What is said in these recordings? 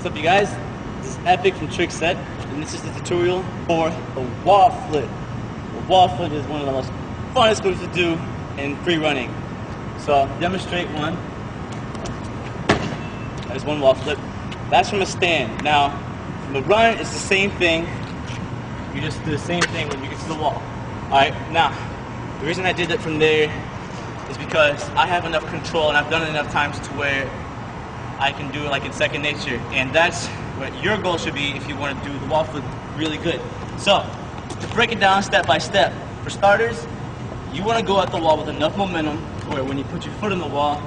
What's up, you guys? This is Epic from Trick Set, and this is the tutorial for the wall flip. The wall flip is one of the most funnest moves to do in free running. So I'll demonstrate one. That is one wall flip. That's from a stand. Now, from a run, it's the same thing. You just do the same thing when you get to the wall. Alright, now, the reason I did that from there is because I have enough control and I've done it enough times to where I can do it like in second nature, and that's what your goal should be if you want to do the wall flip really good. So, to break it down step by step, for starters, you want to go at the wall with enough momentum where when you put your foot on the wall,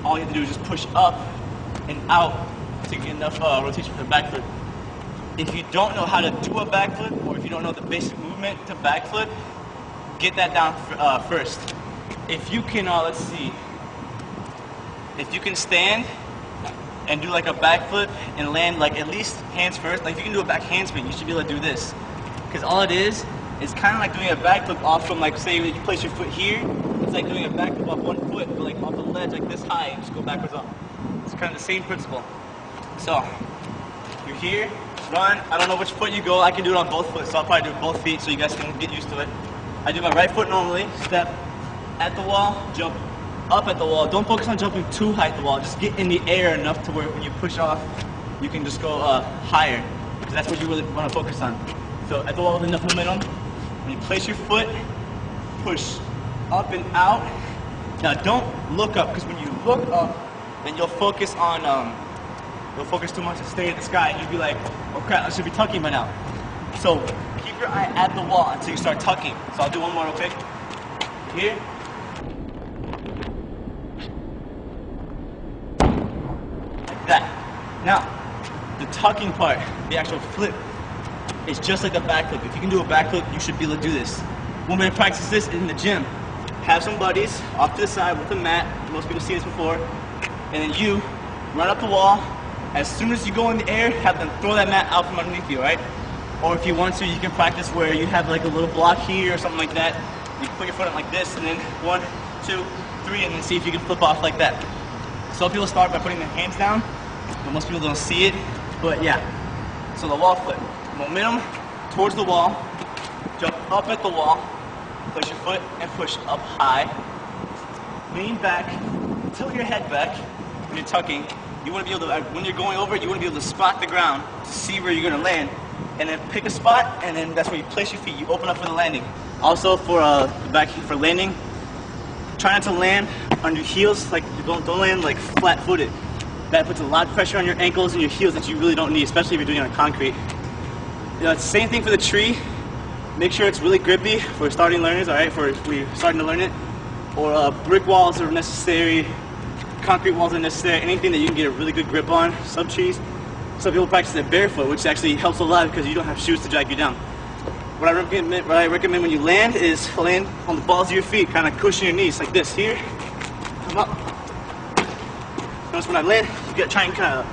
all you have to do is just push up and out to get enough rotation for the backflip. If you don't know how to do a backflip, or if you don't know the basic movement to backflip, get that down first. If you can, let's see, if you can stand and do like a backflip and land like at least hands first, like if you can do a back handspring, you should be able to do this. Because all it is kind of like doing a backflip off from, like, say you place your foot here, it's like doing a backflip off one foot, but like off the ledge like this high and just go backwards off. It's kind of the same principle. So, you're here, run, I don't know which foot you go, I can do it on both foot, so I'll probably do both feet so you guys can get used to it. I do my right foot normally, step at the wall, jump up at the wall. Don't focus on jumping too high at the wall. Just get in the air enough to where when you push off, you can just go higher. Because that's what you really want to focus on. So at the wall with enough momentum, when you place your foot, push up and out. Now don't look up, because when you look up, then you'll focus on, you'll focus too much and stay at the sky, and you'll be like, oh crap, I should be tucking by now. So keep your eye at the wall until you start tucking. So I'll do one more real quick. Here. That. Now, the tucking part, the actual flip, is just like a backflip. If you can do a backflip, you should be able to do this. One way to practice this is in the gym. Have some buddies off to the side with a mat. Most people see this before. And then you run up the wall. As soon as you go in the air, have them throw that mat out from underneath you, right? Or if you want to, you can practice where you have like a little block here or something like that. You put your foot on like this, and then 1, 2, 3, and then see if you can flip off like that. Some people start by putting their hands down, but most people don't see it. But yeah, so the wall flip. Momentum towards the wall, jump up at the wall, place your foot and push up high. Lean back, tilt your head back when you're tucking. You want to be able to, when you're going over it, you want to be able to spot the ground to see where you're going to land. And then pick a spot, and then that's where you place your feet. You open up for the landing. Also for for landing, try not to land on your heels, like don't land like flat-footed. That puts a lot of pressure on your ankles and your heels that you really don't need, especially if you're doing it on concrete. You know, it's the same thing for the tree. Make sure it's really grippy for starting learners, alright, for if we're starting to learn it. Or brick walls are necessary, concrete walls are necessary, anything that you can get a really good grip on, some trees. Some people practice it barefoot, which actually helps a lot because you don't have shoes to drag you down. What I recommend when you land is land on the balls of your feet, kind of cushion your knees like this. Here, come up. Notice when I land, you got to try and kind of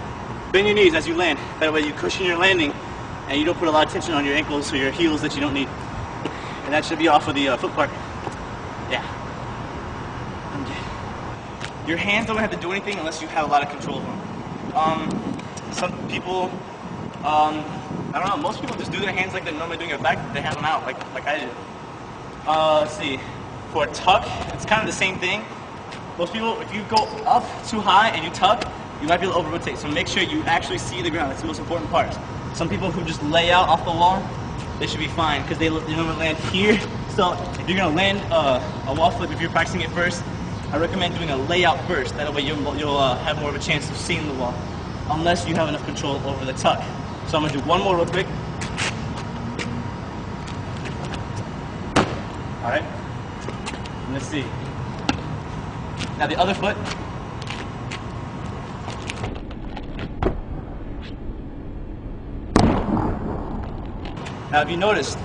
bend your knees as you land. That way you cushion your landing and you don't put a lot of tension on your ankles or your heels that you don't need. And that should be off of the foot part. Yeah. Your hands don't have to do anything unless you have a lot of control of them. Some people, I don't know, most people just do their hands like they're normally doing a back, they have them out like I did. Let's see, for a tuck, it's kind of the same thing. Most people, if you go up too high and you tuck, you might be able to over-rotate, so make sure you actually see the ground. That's the most important part. Some people who just lay out off the wall, they should be fine, because they normally land here. So if you're going to land a wall flip, if you're practicing it first, I recommend doing a layout first. That way you'll have more of a chance of seeing the wall, unless you have enough control over the tuck. So I'm going to do one more real quick. Alright, let's see. Now the other foot. Now if you noticed,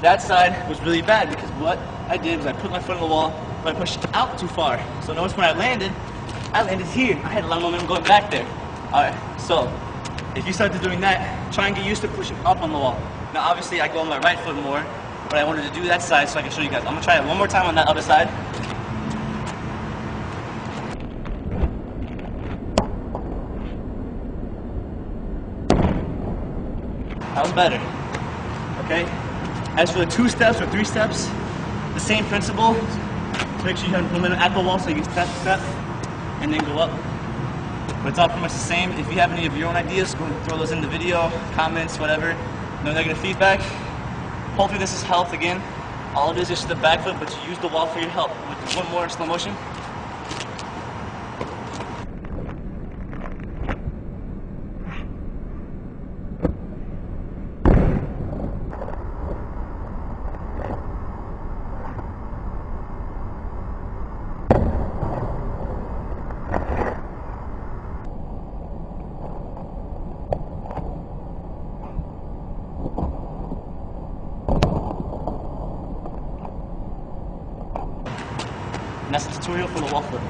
that side was really bad because what I did was I put my foot on the wall, but I pushed out too far. So notice when I landed here. I had a lot of momentum going back there. Alright, so if you start doing that, try and get used to pushing up on the wall. Now obviously I go on my right foot more, but I wanted to do that side so I can show you guys. I'm going to try it one more time on that other side. That was better. Okay? As for the 2 steps or 3 steps, the same principle. So make sure you have momentum at the wall so you can step, and then go up. But it's all pretty much the same. If you have any of your own ideas, go ahead and throw those in the video, comments, whatever. No negative feedback. Hopefully this has helped again. All it is just the back flip, but you use the wall for your help. With one more in slow motion. And that's the tutorial for the wall flip.